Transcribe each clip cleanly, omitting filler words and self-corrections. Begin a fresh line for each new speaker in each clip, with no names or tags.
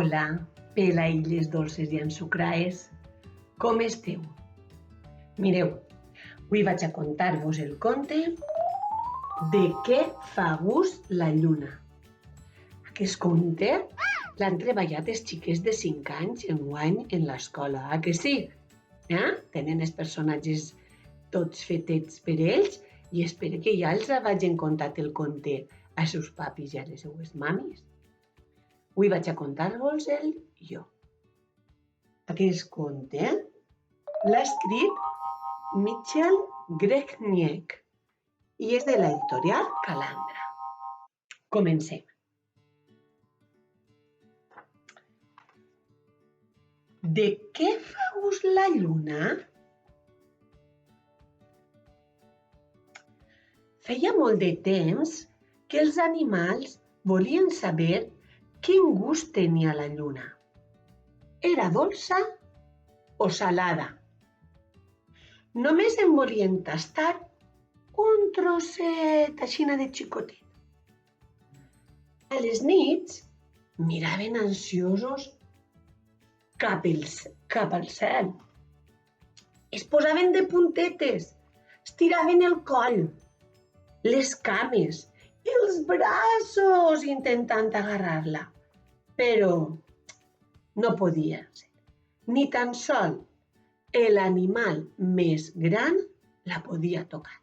Hola, pelaïlles dolces i ensucraes, com esteu? Mireu, avui vaig a contar-vos el conte de què fa gust la lluna. Aquest conte l'han treballat els xiquets de 5 anys enguany en l'escola, que sí? Tenen els personatges tots fetets per ells i espero que ja els vagin contat el conte als seus papis i a les seues mamis. Avui vaig a contar-vos-el jo. Aquest conte l'ha escrit Michel Grechniek i és de l'editorial Calandra. Comencem. De què fa gust la lluna? Feia molt de temps que els animals volien saber quin gust tenia la lluna. Era dolça o salada? Només en volien tastar un trosset aixina de xicotet. A les nits miraven ansiosos cap al cel. Es posaven de puntetes, estiraven el coll, les cames, els braços intentant agarrar-la, però no podia ser. Ni tan sols l'animal més gran la podia tocar.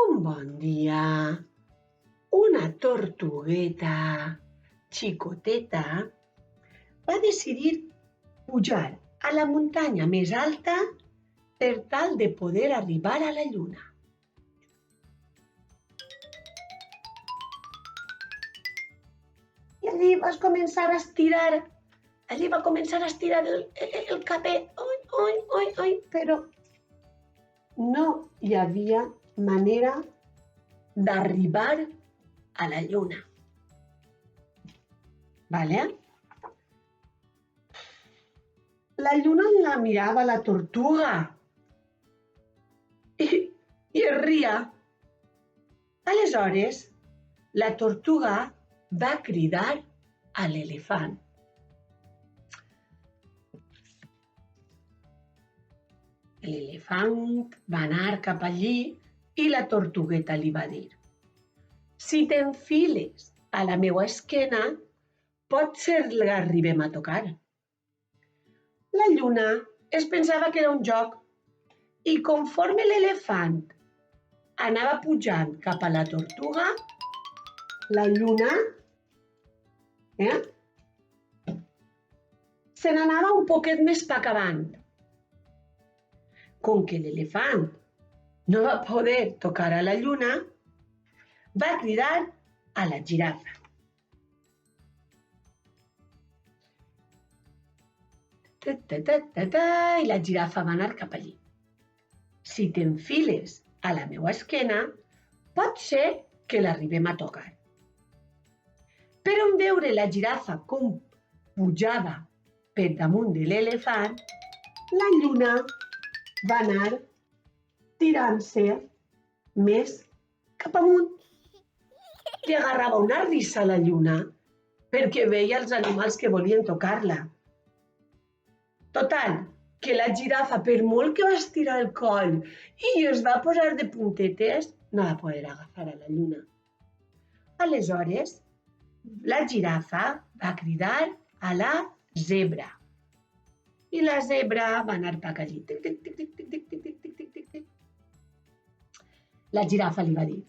Un bon dia, una tortugueta xicoteta va decidir pujar a la muntanya més alta per tal de poder arribar a la lluna. I allí va començar a estirar el capet, però no hi havia manera d'arribar a la lluna. Vale? La lluna la mirava la tortuga i es ria. Aleshores, la tortuga va cridar a l'elefant. L'elefant va anar cap allí i la tortugueta li va dir: si t'enfiles a la meua esquena, potser l'arribem a tocar. La lluna es pensava que era un joc i conforme l'elefant anava pujant cap a la tortuga, la lluna se n'anava un poquet més cap avant. Com que l'elefant no va poder tocar a la lluna, va cridar a la girafa. I la girafa va anar cap allí. Si t'enfiles a la meua esquena, pot ser que l'arribem a tocar. Però en veure la girafa com pujava per damunt de l'elefant, la lluna va anar tirant-se més cap amunt. Li agarrava una risa a la lluna perquè veia els animals que volien tocar-la. Total, que la girafa, per molt que va estirar el coll i es va posar de puntetes, no va poder agafar a la lluna. Aleshores, la girafa va cridar a la zebra. I la zebra va anar cap allí. La girafa li va dir: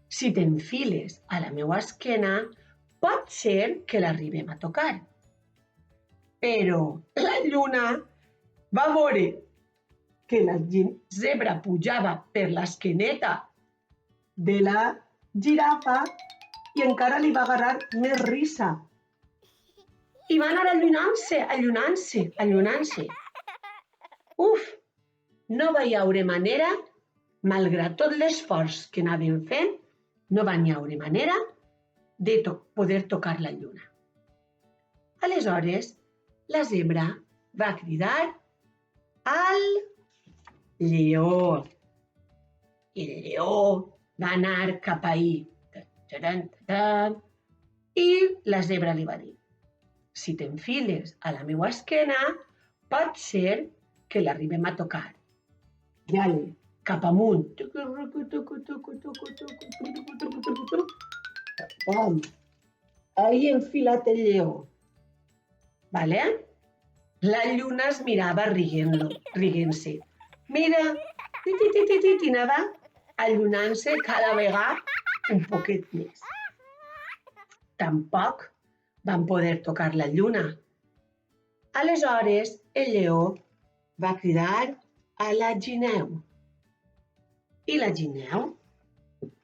si t'enfiles a la meua esquena, pot ser que l'arribem a tocar. Però la lluna va veure que la zebra pujava per l'esqueneta de la girafa i encara li va agarrar més risa. I va anar allunant-se. No va hi haure manera, malgrat tot l'esforç que anaven fent, no van hi haure manera de poder tocar la lluna. Aleshores, la zebra va cridar al lleó. I el lleó va anar cap ahí. I la zebra li va dir: si t'enfiles a la meua esquena, pot ser que l'arribem a tocar. I ale, cap amunt. Pom. Ahí enfilat el lleó. Vale? La lluna es mirava rient-se. Mira, i anava allunant-se cada vegada un poquet més. Tampoc van poder tocar la lluna. Aleshores, el lleó va cridar a la guineu. I la guineu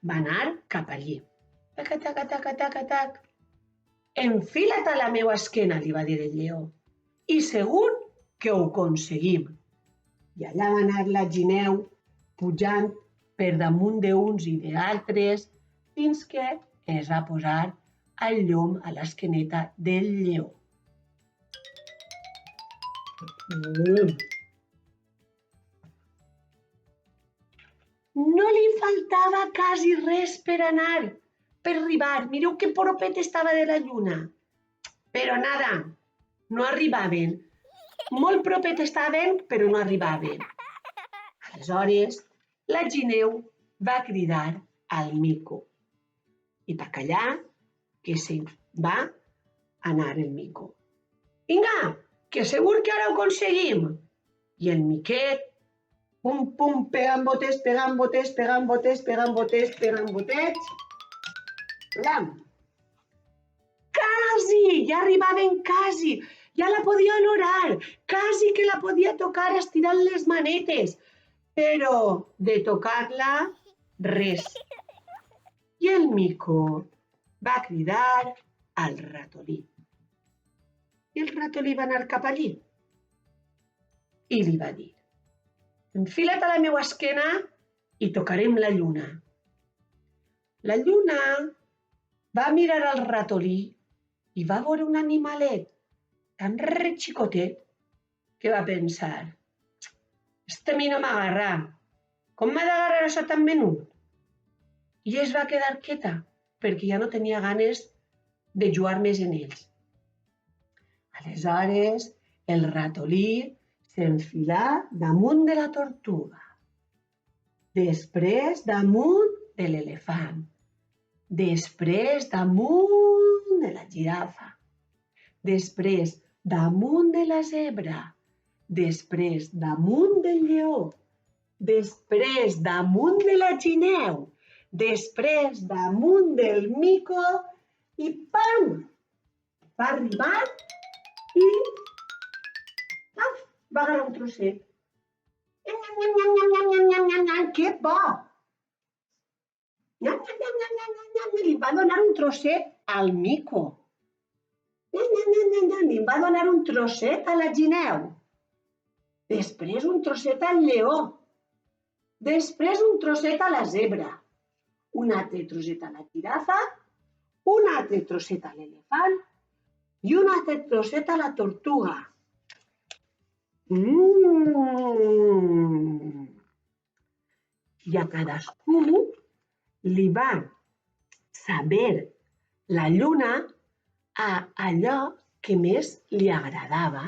va anar cap allí. Taca, taca, taca, taca, tac. Enfila't a la meua esquena, li va dir el lleó. I segur que ho aconseguim. I allà va anar la guineu pujant per damunt d'uns i d'altres fins que es va posar el llom a l'esqueneta del lleó. No li faltava quasi res per anar, per arribar. Mireu que propet estava de la lluna. Però nada, no arribaven. Molt propet estaven, però no arribaven. Aleshores, la guineu va cridar al mico. I pa callar, que se'n va anar el mico. Vinga, que segur que ara ho aconseguim. I el miquet, pum, pum, pegant botets, pegant botets, pegant botets, pegant botets, pegant botets. Blam. Quasi, ja arribaven quasi. Ja la podia olorar, quasi que la podia tocar estirant les manetes. Però de tocar-la, res. I el mico va cridar al ratolí. I el ratolí va anar cap allí. I li va dir: enfila't a la meua esquena i tocarem la lluna. La lluna va mirar al ratolí i va veure un animalet tan xicotet que va pensar: este a mi no m'agarra, com m'ha d'agarrar això tan menut? I es va quedar quieta perquè ja no tenia ganes de jugar més en ells. Aleshores, el ratolí s'enfilà damunt de la tortuga, després damunt de l'elefant, després damunt de la girafa, després damunt de la zebra, després damunt del lleó, després damunt de la guineu, després damunt del mico i pam! Va arribar i va agarrar un trosset. Que bo! Li va donar un trosset al mico. Li va donar un trosset a la guineu. Després un trosset al lleó. Després un trosset a la zebra. Un altre trosset a la girafa. Un altre trosset a l'elefant. I un altre trosset a la tortuga. I a cadascú li va saber la lluna a allò que més li agradava.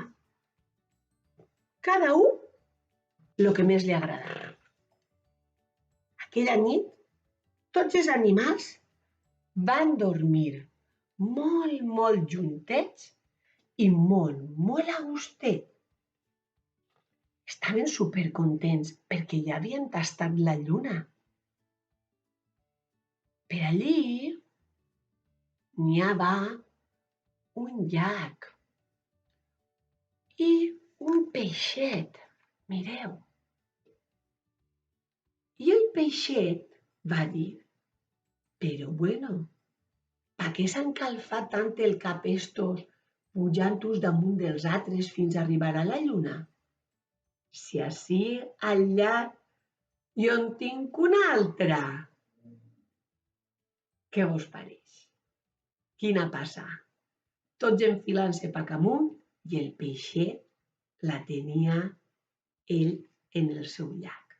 Cada un el que més li agradava. Aquella nit, tots els animals van dormir molt, molt juntets i molt, molt a gustet. Estaven supercontents perquè ja havien tastat la lluna. Per allí n'hi havia un llac i un peixet, mireu. I el peixet va dir: però bueno, pa què s'han calfat tant el cap estos pujant-us damunt dels altres fins a arribar a la lluna? Si ací al llac jo en tinc una altra. Què vos pareix? Quina passa? Tots enfilant-se pa amunt i el peixet la tenia ell en el seu llac.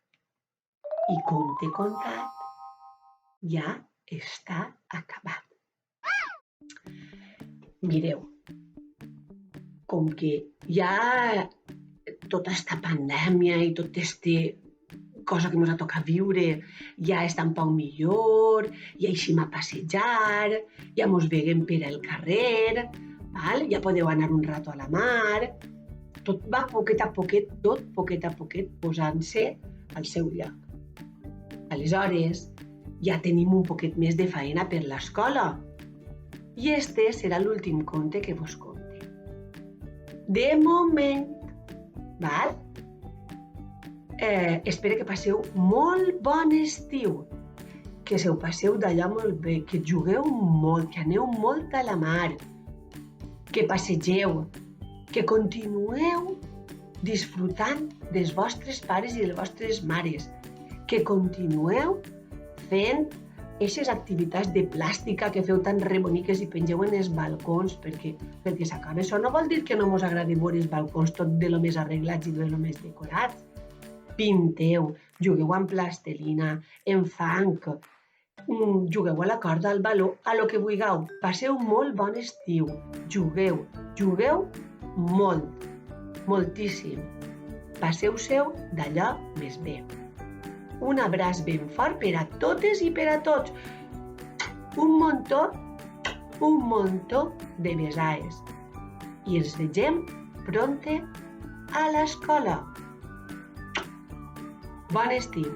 I conte contat, ja està acabat. Mireu, com que hi ha tota esta pandèmia i tota esta cosa que ens ha tocat viure, ja està un poc millor, ja eixim a passejar, ja mos veiem per el carrer, val? Ja podeu anar un rato a la mar. Tot va poquet a poquet, posant-se al seu lloc. Aleshores, ja tenim un poquet més de faena per l'escola. I este serà l'últim conte que vos conte. De moment, val? Espero que passeu molt bon estiu, que se ho passeu d'allà molt bé, que jugueu molt, que aneu molt a la mar, que passegeu, que continueu disfrutant dels vostres pares i les vostres mares, que continueu fent aquestes activitats de plàstica que feu tan reboniques i pengeu en els balcons, perquè s'acaba això no vol dir que no mos agradi veure els balcons tot de lo més arreglats i de lo més decorats. Pinteu, jugueu amb plastelina, en fang, jugueu a la corda, al baló, a lo que vulgueu. Passeu molt bon estiu. Jugueu molt, moltíssim. Passeu-seu d'allò més bé. Un abraç ben fort per a totes i per a tots. Un muntó de besades. I ens vegem pronte a l'escola. Bon estiu!